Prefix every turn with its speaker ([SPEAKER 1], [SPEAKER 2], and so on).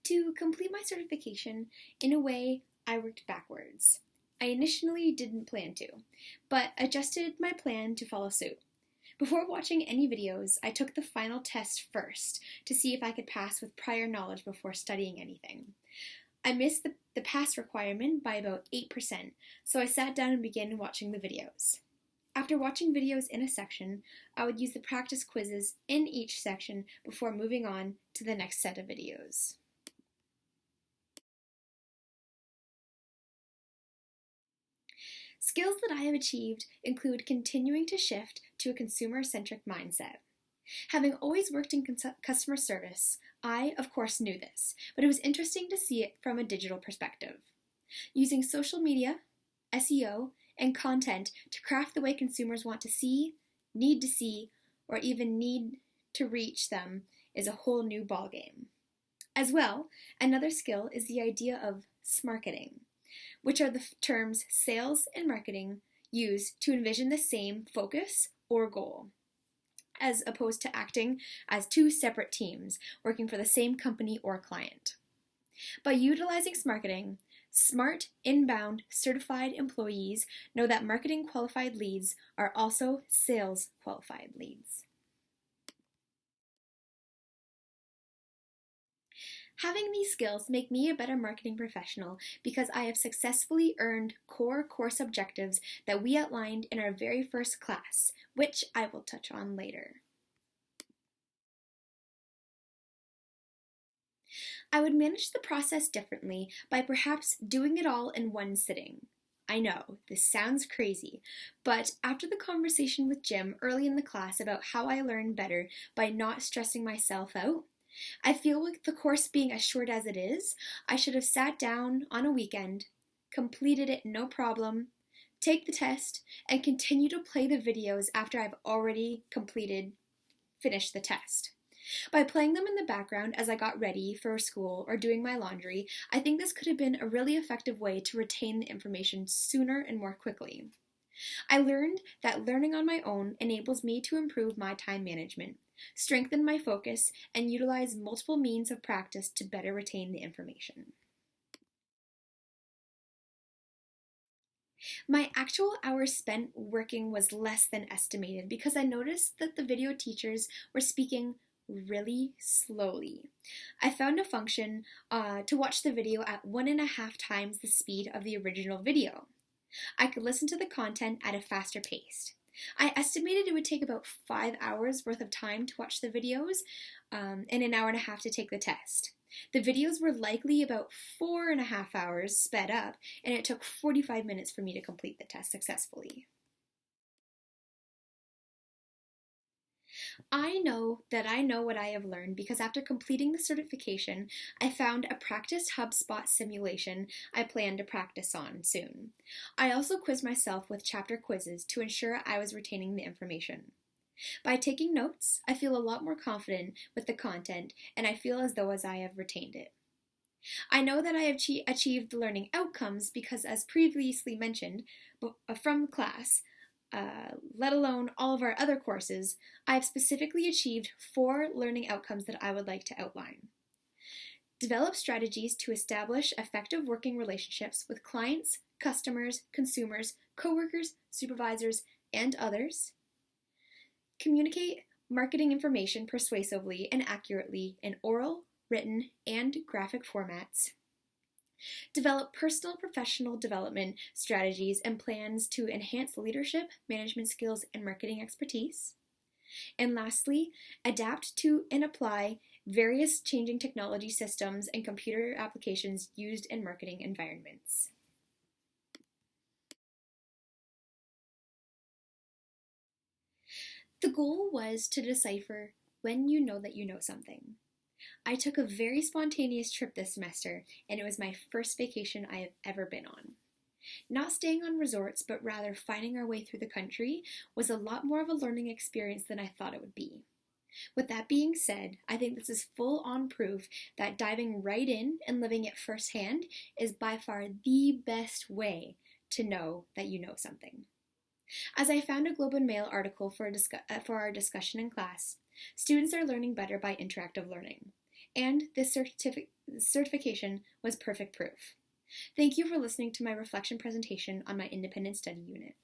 [SPEAKER 1] To complete my certification, in a way, I worked backwards. I initially didn't plan to, but adjusted my plan to follow suit. Before watching any videos, I took the final test first to see if I could pass with prior knowledge before studying anything. I missed the pass requirement by about 8%, so I sat down and began watching the videos. After watching videos in a section, I would use the practice quizzes in each section before moving on to the next set of videos. Skills that I have achieved include continuing to shift to a consumer-centric mindset. Having always worked in customer service, I, of course, knew this, but it was interesting to see it from a digital perspective. Using social media, SEO, and content to craft the way consumers want to see, need to see, or even need to reach them is a whole new ballgame. As well, another skill is the idea of smarketing, which are the terms sales and marketing use to envision the same focus or goal, as opposed to acting as two separate teams working for the same company or client. By utilizing smarketing, smart, inbound, certified employees know that marketing qualified leads are also sales qualified leads. Having these skills make me a better marketing professional because I have successfully earned core course objectives that we outlined in our very first class, which I will touch on later. I would manage the process differently by perhaps doing it all in one sitting. I know, this sounds crazy, but after the conversation with Jim early in the class about how I learn better by not stressing myself out, I feel with the course being as short as it is, I should have sat down on a weekend, completed it no problem, take the test, and continue to play the videos after I've already finished the test. By playing them in the background as I got ready for school or doing my laundry, I think this could have been a really effective way to retain the information sooner and more quickly. I learned that learning on my own enables me to improve my time management, strengthen my focus, and utilize multiple means of practice to better retain the information. My actual hours spent working was less than estimated because I noticed that the video teachers were speaking really slowly. I found a function to watch the video at 1.5 times the speed of the original video. I could listen to the content at a faster pace. I estimated it would take about 5 hours worth of time to watch the videos and 1.5 hours to take the test. The videos were likely about 4.5 hours sped up, and it took 45 minutes for me to complete the test successfully. I know that I know what I have learned because after completing the certification, I found a practice HubSpot simulation I plan to practice on soon. I also quizzed myself with chapter quizzes to ensure I was retaining the information. By taking notes, I feel a lot more confident with the content, and I feel as though I have retained it. I know that I have achieved the learning outcomes because, as previously mentioned from class, let alone all of our other courses, I have specifically achieved 4 learning outcomes that I would like to outline. Develop strategies to establish effective working relationships with clients, customers, consumers, coworkers, supervisors, and others. Communicate marketing information persuasively and accurately in oral, written, and graphic formats. Develop personal professional development strategies and plans to enhance leadership, management skills, and marketing expertise. And lastly, adapt to and apply various changing technology systems and computer applications used in marketing environments. The goal was to decipher when you know that you know something. I took a very spontaneous trip this semester, and it was my first vacation I have ever been on. Not staying on resorts, but rather finding our way through the country was a lot more of a learning experience than I thought it would be. With that being said, I think this is full-on proof that diving right in and living it firsthand is by far the best way to know that you know something. As I found a Globe and Mail article for our discussion in class, students are learning better by interactive learning. and this certification was perfect proof. Thank you for listening to my reflection presentation on my independent study unit.